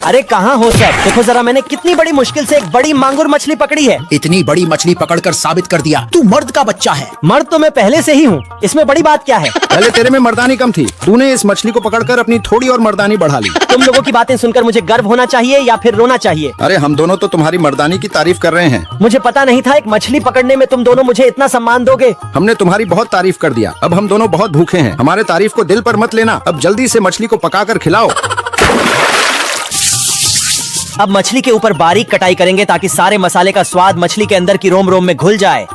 अरे कहाँ हो सर? देखो जरा, मैंने कितनी बड़ी मुश्किल से एक बड़ी मांगुर मछली पकड़ी है। इतनी बड़ी मछली पकड़कर साबित कर दिया तू मर्द का बच्चा है। मर्द तो मैं पहले से ही हूँ, इसमें बड़ी बात क्या है? पहले तेरे में मर्दानी कम थी, तूने इस मछली को पकड़कर अपनी थोड़ी और मर्दानी बढ़ा ली। तुम लोगों की बातें सुनकर मुझे गर्व होना चाहिए या फिर रोना चाहिए? अरे हम दोनों तो तुम्हारी मर्दानी की तारीफ कर रहे हैं। मुझे पता नहीं था एक मछली पकड़ने में तुम दोनों मुझे इतना सम्मान दोगे। हमने तुम्हारी बहुत तारीफ कर दिया, अब हम दोनों बहुत भूखे हैं। हमारे तारीफ को दिल पर मत लेना, अब जल्दी से मछली को पकाकर खिलाओ। अब मछली के ऊपर बारीक कटाई करेंगे ताकि सारे मसाले का स्वाद मछली के अंदर की रोम रोम में घुल जाए।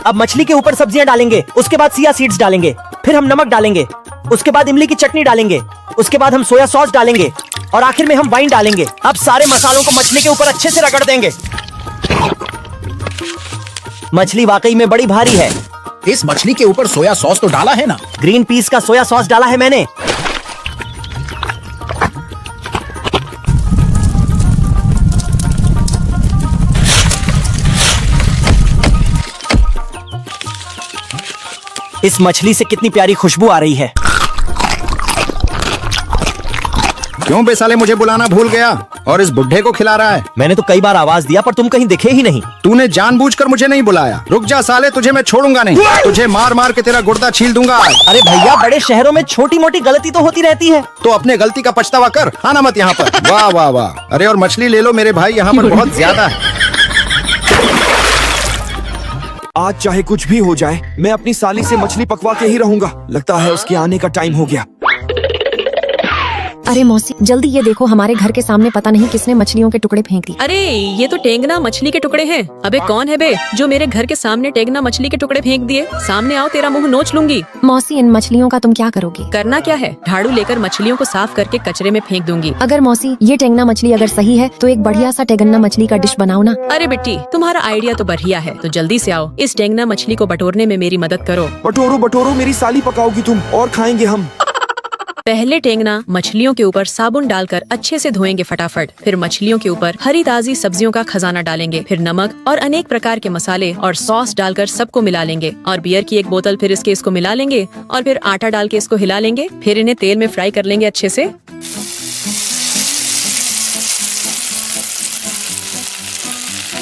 अब मछली के ऊपर सब्जियां डालेंगे, उसके बाद सिया सीड्स डालेंगे, फिर हम नमक डालेंगे, उसके बाद इमली की चटनी डालेंगे, उसके बाद हम सोया सॉस डालेंगे और आखिर में हम वाइन डालेंगे। अब सारे मसालों को मछली के ऊपर अच्छे से रगड़ देंगे। मछली वाकई में बड़ी भारी है। इस मछली के ऊपर सोया सॉस तो डाला है ना? ग्रीन पीस का सोया सॉस डाला है मैंने। इस मछली से कितनी प्यारी खुशबू आ रही है। क्यों बेसाले मुझे बुलाना भूल गया और इस बुढ़े को खिला रहा है? मैंने तो कई बार आवाज दिया पर तुम कहीं दिखे ही नहीं। तूने जानबूझकर मुझे नहीं बुलाया। रुक जा साले, तुझे मैं छोड़ूंगा नहीं। तुझे मार मार के तेरा गुर्दा छील दूंगा आज। अरे भैया, बड़े शहरों में छोटी मोटी गलती तो होती रहती है। तो अपने गलती का पछतावा कर, आना मत यहाँ पर। वाह वाह वाह। अरे और मछली ले लो मेरे भाई, यहाँ पर बहुत ज्यादा है। आज चाहे कुछ भी हो जाए, मैं अपनी साली से मछली पकवा के ही रहूंगा। लगता है उसके आने का टाइम हो गया। अरे मौसी, जल्दी ये देखो, हमारे घर के सामने पता नहीं किसने मछलियों के टुकड़े फेंक दिए। अरे ये तो टेंगना मछली के टुकड़े हैं। अबे कौन है बे जो मेरे घर के सामने टेंगना मछली के टुकड़े फेंक दिए? सामने आओ, तेरा मुंह नोच लूंगी। मौसी, इन मछलियों का तुम क्या करोगी? करना क्या है, झाड़ू लेकर मछलियों को साफ करके कचरे में फेंक दूंगी। अगर मौसी ये टेंगना मछली अगर सही है तो एक बढ़िया सा टेंगना मछली का डिश बनाओ ना। अरे बेटी, तुम्हारा आइडिया तो बढ़िया है, तो जल्दी से आओ, इस टेंगना मछली को बटोरने में मेरी मदद करो। बटोरो बटोरो, मेरी साली पकाओगी तुम और खाएंगे हम। पहले टेंगना मछलियों के ऊपर साबुन डालकर अच्छे से धोएंगे फटाफट। फिर मछलियों के ऊपर हरी ताजी सब्जियों का खजाना डालेंगे। फिर नमक और अनेक प्रकार के मसाले और सॉस डालकर सबको मिला लेंगे। और बियर की एक बोतल फिर इसको मिला लेंगे और फिर आटा डाल के इसको हिला लेंगे। फिर इन्हें तेल में फ्राई कर लेंगे अच्छे से।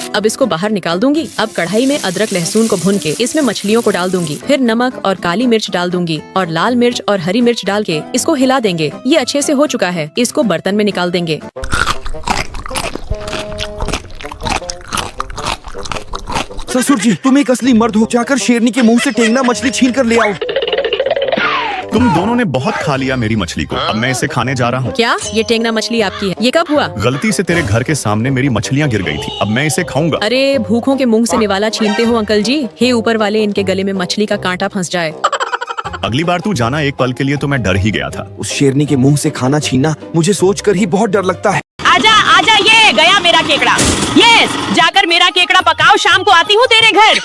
अब इसको बाहर निकाल दूंगी। अब कढ़ाई में अदरक लहसुन को भून के इसमें मछलियों को डाल दूंगी। फिर नमक और काली मिर्च डाल दूंगी और लाल मिर्च और हरी मिर्च डाल के इसको हिला देंगे। ये अच्छे से हो चुका है, इसको बर्तन में निकाल देंगे। ससुर जी, तुम एक असली मर्द हो, जाकर शेरनी के मुंह से टेंगना मछली छीन कर ले आओ। तुम दोनों ने बहुत खा लिया मेरी मछली को, अब मैं इसे खाने जा रहा हूँ। क्या ये टेंगना मछली आपकी है? ये कब हुआ? गलती से तेरे घर के सामने मेरी मछलियाँ गिर गई थी, अब मैं इसे खाऊंगा। अरे भूखों के मुंह से निवाला छीनते हो अंकल जी। हे ऊपर वाले, इनके गले में मछली का कांटा फंस जाए। अगली बार तू जाना, एक पल के लिए तो मैं डर ही गया था। उस शेरनी के मुंह से खाना छीनना मुझे सोचकर ही बहुत डर लगता है। आजा आजा, ये गया मेरा केकड़ा। यस, जाकर मेरा केकड़ा पकाओ, शाम को आती हूँ तेरे घर।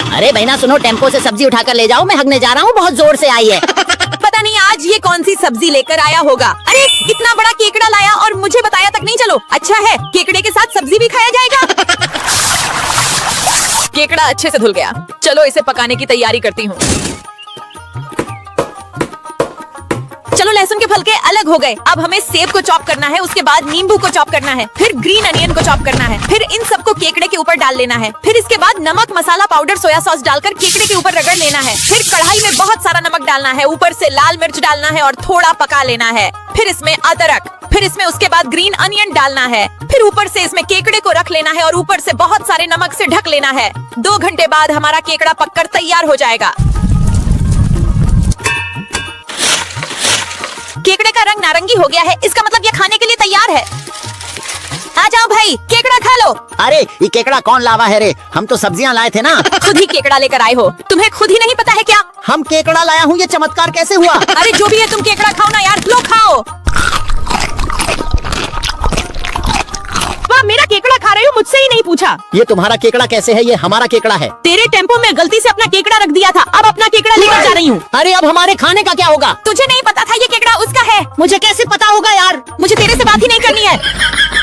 अरे बहना सुनो, टेम्पो से सब्जी उठाकर ले जाओ, मैं हगने जा रहा हूँ, बहुत जोर से आई है। पता नहीं आज ये कौन सी सब्जी लेकर आया होगा। अरे इतना बड़ा केकड़ा लाया और मुझे बताया तक नहीं। चलो अच्छा है, केकड़े के साथ सब्जी भी खाया जाएगा। केकड़ा अच्छे से धुल गया, चलो इसे पकाने की तैयारी करती हूँ। चलो लहसुन के फलके अलग हो गए। अब हमें सेब को चॉप करना है, उसके बाद नींबू को चॉप करना है, फिर ग्रीन अनियन को चॉप करना है, फिर इन सबको केकड़े के ऊपर डाल लेना है। फिर इसके बाद नमक, मसाला पाउडर, सोया सॉस डालकर केकड़े के ऊपर रगड़ लेना है। फिर कढ़ाई में बहुत सारा नमक डालना है, ऊपर से लाल मिर्च डालना है और थोड़ा पका लेना है। फिर इसमें अदरक, फिर इसमें उसके बाद ग्रीन अनियन डालना है। फिर ऊपर से इसमें केकड़े को रख लेना है और ऊपर से बहुत सारे नमक से ढक लेना है। 2 घंटे बाद हमारा केकड़ा पककर तैयार हो जाएगा। केकड़े का रंग नारंगी हो गया है, इसका मतलब ये खाने के लिए तैयार है। आ जाओ भाई, केकड़ा खा लो। अरे ये केकड़ा कौन लावा है रे? हम तो सब्जियां लाए थे ना। खुद ही केकड़ा लेकर आए हो, तुम्हें खुद ही नहीं पता है क्या? हम केकड़ा लाया हूँ, ये चमत्कार कैसे हुआ? अरे जो भी है, तुम केकड़ा खाओ ना यार, लो खाओ। वाह, मेरा केकड़ा खा रहे हो, मुझसे ही नहीं पूछा। ये तुम्हारा केकड़ा कैसे है? ये हमारा केकड़ा है। तेरे टेम्पो में गलती से अपना केकड़ा रख दिया था, अब अपना केकड़ा लेकर जा रही हूँ। अरे अब हमारे खाने का क्या होगा? तुझे नहीं पता था ये केकड़ा उसका है? मुझे कैसे पता होगा यार? मुझे तेरे से बात ही नहीं करनी है।